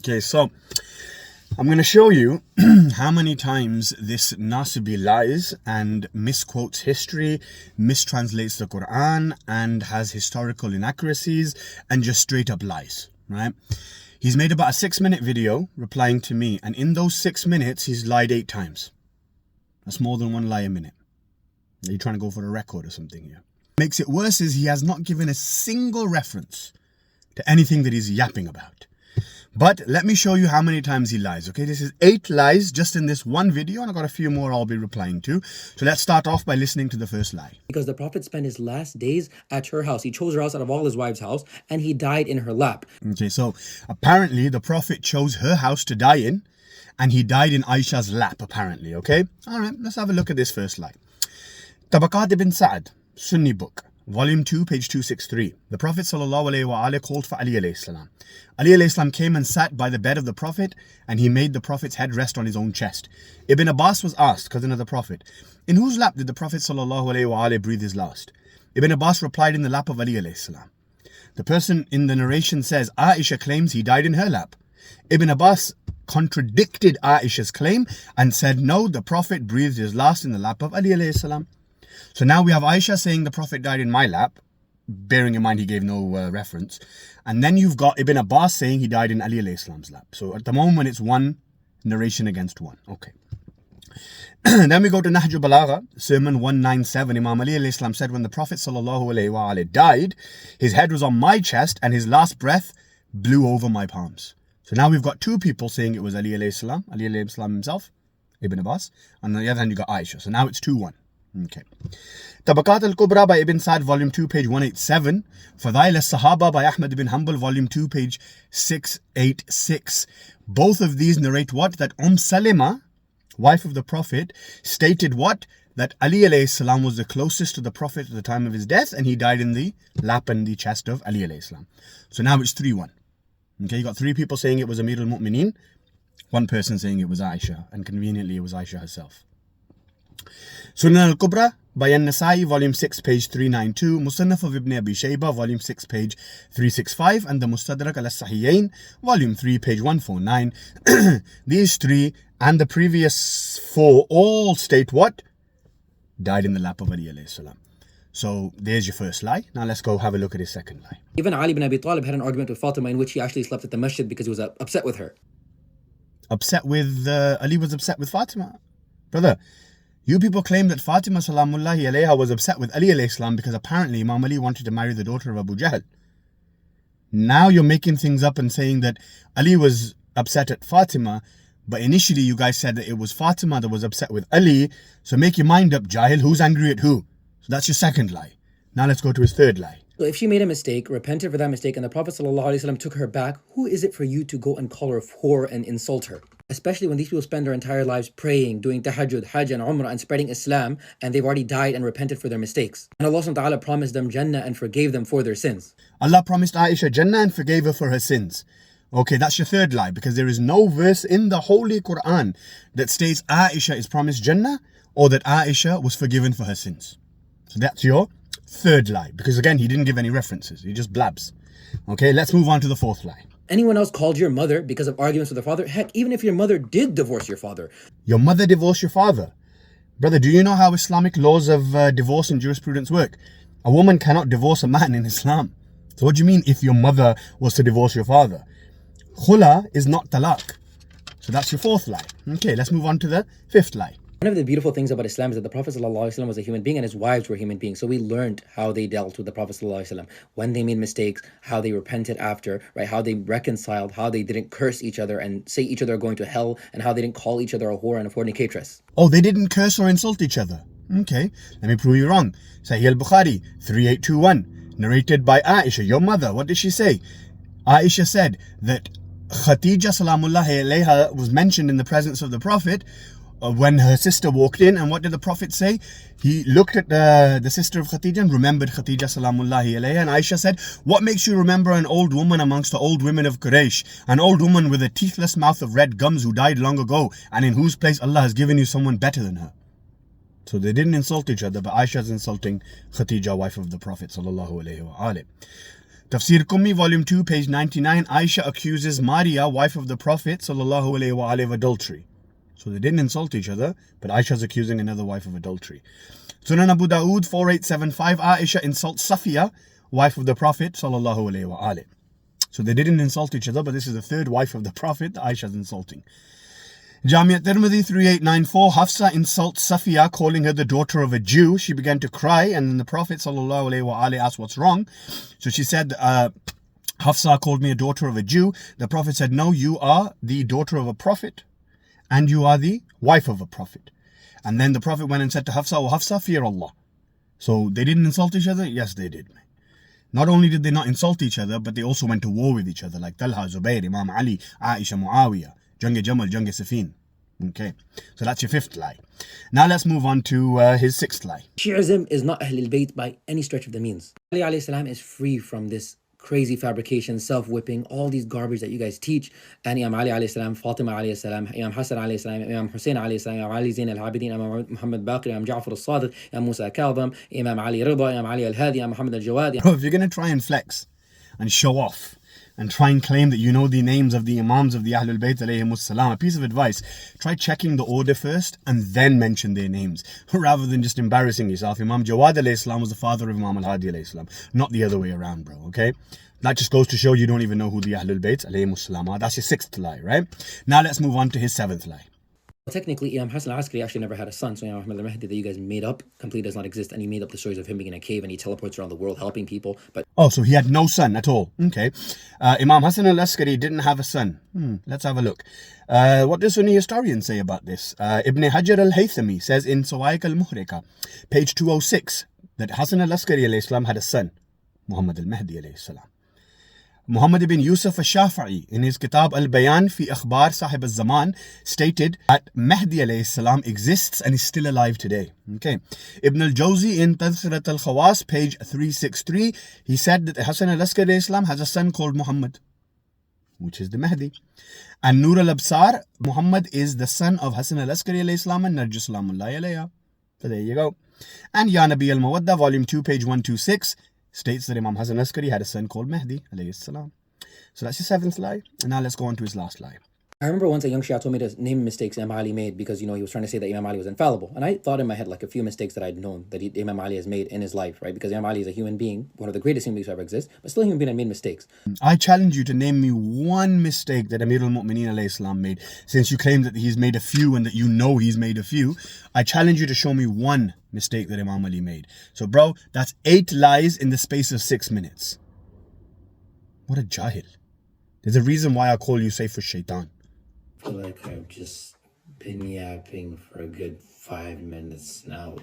Okay, so I'm going to show you how many times this Nasibi lies and misquotes history, mistranslates the Quran, and has historical inaccuracies and just straight up lies, right? He's made about a 6-minute video replying to me, and in those 6 minutes, he's lied 8 times. That's more than one lie a minute. Are you trying to go for a record or something here? Makes it worse is he has not given a single reference to anything that he's yapping about. But let me show you how many times he lies, okay? This is 8 lies just in this one video, and I've got a few more I'll be replying to. So let's start off by listening to the first lie. Because the Prophet spent his last days at her house. He chose her house out of all his wives' house, and he died in her lap. Okay, so apparently the Prophet chose her house to die in, and he died in Aisha's lap, apparently, okay? All right, let's have a look at this first lie. Tabaqat ibn Sa'ad, Sunni book. Volume 2, page 263. The Prophet ﷺ called for Ali alayhi salam. Ali alayhi salam came and sat by the bed of the Prophet, and he made the Prophet's head rest on his own chest. Ibn Abbas was asked, cousin of the Prophet, in whose lap did the Prophet ﷺ breathe his last? Ibn Abbas replied, in the lap of Ali alayhi salam. The person in the narration says, Aisha claims he died in her lap. Ibn Abbas contradicted Aisha's claim and said, no, the Prophet breathed his last in the lap of Ali alayhi salam. So now we have Aisha saying the Prophet died in my lap, bearing in mind he gave no reference. And then you've got Ibn Abbas saying he died in Ali alayhi salam's lap. So at the moment it's one narration against one. Okay. Then we go to Nahj al-Balagha, Sermon 197. Imam Ali alayhi salam said, when the Prophet ﷺ died, his head was on my chest and his last breath blew over my palms. So now we've got 2 people saying it was Ali alayhi salam himself, Ibn Abbas. And on the other hand you got Aisha. So now it's 2-1. Okay. Tabaqat al-Kubra by Ibn Sa'd, volume 2, page 187. Fadail al-Sahaba by Ahmad ibn Hanbal, volume 2, page 686. Both of these narrate what? That Salima, wife of the Prophet, stated what? That Ali alayhi salam was the closest to the Prophet at the time of his death, and he died in the lap and the chest of Ali alayhi salam. So now it's 3-1. Okay, you got 3 people saying it was Amir al-Mu'mineen, 1 person saying it was Aisha, and conveniently it was Aisha herself. Sunan al-Kubra by An-Nasai, volume 6, page 392, Musannaf of Ibn Abi Shayba, volume 6, page 365, and the Mustadrak al-Sahihain, volume 3, page 149. These 3 and the previous 4 all state what? Died in the lap of Ali alayhi salam. So there's your first lie. Now let's go have a look at his second lie. Even Ali ibn Abi Talib had an argument with Fatima in which he actually slept at the masjid because he was upset with her. Upset with, Ali was upset with Fatima? Brother, you people claim that Fatima salamullahi alayha was upset with Ali alayhi salam because apparently Imam Ali wanted to marry the daughter of Abu Jahl. Now you're making things up and saying that Ali was upset at Fatima, but initially you guys said that it was Fatima that was upset with Ali. So make your mind up, Jahil, who's angry at who? So that's your second lie. Now let's go to his third lie. So if she made a mistake, repented for that mistake, and the Prophet ﷺ took her back, who is it for you to go and call her a whore and insult her? Especially when these people spend their entire lives praying, doing tahajjud, hajj and umrah and spreading Islam, and they've already died and repented for their mistakes. And Allah subhanahu wa ta'ala promised them Jannah and forgave them for their sins. Allah promised Aisha Jannah and forgave her for her sins. Okay, that's your third lie, because there is no verse in the Holy Quran that states Aisha is promised Jannah or that Aisha was forgiven for her sins. So that's your third lie, because again, he didn't give any references. He just blabs. Okay, let's move on to the fourth lie. Anyone else called your mother because of arguments with her father? Heck, even if your mother did divorce your father. Your mother divorced your father? Brother, do you know how Islamic laws of divorce and jurisprudence work? A woman cannot divorce a man in Islam. So what do you mean if your mother was to divorce your father? Khula is not talaq. So that's your fourth lie. Okay, let's move on to the fifth lie. One of the beautiful things about Islam is that the Prophet ﷺ was a human being and his wives were human beings. So we learned how they dealt with the Prophet ﷺ, when they made mistakes, how they repented after, right? How they reconciled, how they didn't curse each other and say each other are going to hell, and how they didn't call each other a whore and a fornicatress. Oh, they didn't curse or insult each other. Okay, let me prove you wrong. Sahih al-Bukhari 3821, narrated by Aisha, your mother. What did she say? Aisha said that Khatija salamullahi alayha was mentioned in the presence of the Prophet when her sister walked in, and what did the Prophet say? He looked at the sister of Khatija and remembered Khatija salamullahi alayha, and Aisha said, what makes you remember an old woman amongst the old women of Quraysh, an old woman with a teethless mouth of red gums who died long ago, and in whose place Allah has given you someone better than her? So they didn't insult each other, but Aisha's insulting Khatija, wife of the Prophet sallallahu alayhi wa alayhi. Tafsir Qummi, volume 2, page 99, Aisha accuses Maria, wife of the Prophet sallallahu alaihi wasallam, of adultery. So they didn't insult each other, but Aisha's accusing another wife of adultery. Sunan Abu Dawood 4875, Aisha insults Safiya, wife of the Prophet sallallahu alaihi wasallam. So they didn't insult each other, but this is the third wife of the Prophet that Aisha's insulting. Jami' at-Tirmidhi 3894, Hafsa insults Safiya, calling her the daughter of a Jew. She began to cry, and then the Prophet ﷺ asked what's wrong. So she said, Hafsa called me a daughter of a Jew. The Prophet said, no, you are the daughter of a prophet, and you are the wife of a prophet. And then the Prophet went and said to Hafsa, oh Hafsa, fear Allah. So they didn't insult each other? Yes, they did. Not only did they not insult each other, but they also went to war with each other, like Talha, Zubayr, Imam Ali, Aisha, Muawiyah. Jang Jamal, Jang Safin. Okay, so that's your fifth lie. Now let's move on to his sixth lie. Shi'ism is not Ahlul Bayt by any stretch of the means. Ali alayhi salam is free from this crazy fabrication, self-whipping, all these garbage that you guys teach. And Imam Ali alayhi salam, Fatima alayhi salam, Imam Hassan alayhi salam, Imam Hussein alayhi salam, Imam Ali Zain al-Abidin, Imam Muhammad Baqir, Imam Ja'far al-Sadiq, Imam Musa Kadhim, Imam Ali Rida, Imam Ali al-Hadi, Imam Muhammad al-Jawad. Bro, if you're going to try and flex and show off, and try and claim that you know the names of the Imams of the Ahlul Bayt alayhimus salam, a piece of advice, try checking the order first and then mention their names, rather than just embarrassing yourself. Imam Jawad alayhi salam was the father of Imam al-Hadi alayhi salam, not the other way around, bro, okay? That just goes to show you don't even know who the Ahlul Bayt alayhimus salam are. That's your sixth lie, right? Now let's move on to his seventh lie. Technically, Imam Hassan al-Askari actually never had a son, so Imam Muhammad al-Mahdi that you guys made up completely does not exist, and he made up the stories of him being in a cave and he teleports around the world helping people. But oh, so he had no son at all. Okay. Imam Hassan al-Askari didn't have a son. Let's have a look. What does Sunni historians say about this? Ibn Hajar al-Haythami says in Sawa'iq al-Muhrika, page 206, that Hassan al-Askari alayhi salam had a son, Muhammad al-Mahdi alayhi salam. Muhammad ibn Yusuf al-Shafi'i in his Kitab al-Bayan fi Akhbar Sahib al-Zaman stated that Mahdi alayhi salam exists and is still alive today. Okay. Ibn al-Jawzi in Tadhkirat al-Khawas, page 363, he said that Hassan al-Askari alayhi salam has a son called Muhammad, which is the Mahdi. And Nur al-Absar, Muhammad is the son of Hassan al-Askari alayhi salam and Narjis salamullahi alayha. So there you go. And Ya Nabi al-Mawadda, volume 2, page 126, states that Imam Hassan al-Askari had a son called Mahdi alayhi salam. So that's your seventh lie. And now let's go on to his last lie. I remember once a young Shia told me to name mistakes Imam Ali made because, he was trying to say that Imam Ali was infallible. And I thought in my head like a few mistakes that I'd known that Imam Ali has made in his life, right? Because Imam Ali is a human being, one of the greatest human beings who ever exist, but still a human being that made mistakes. I challenge you to name me one mistake that Amir al-Mu'mineen alayhi salam made, since you claim that he's made a few and that you know he's made a few. I challenge you to show me one mistake that Imam Ali made. So bro, that's 8 lies in the space of 6 minutes. What a jahil. There's a reason why I call you Saif al-Shaitan. I feel like I've just been yapping for a good 5 minutes now.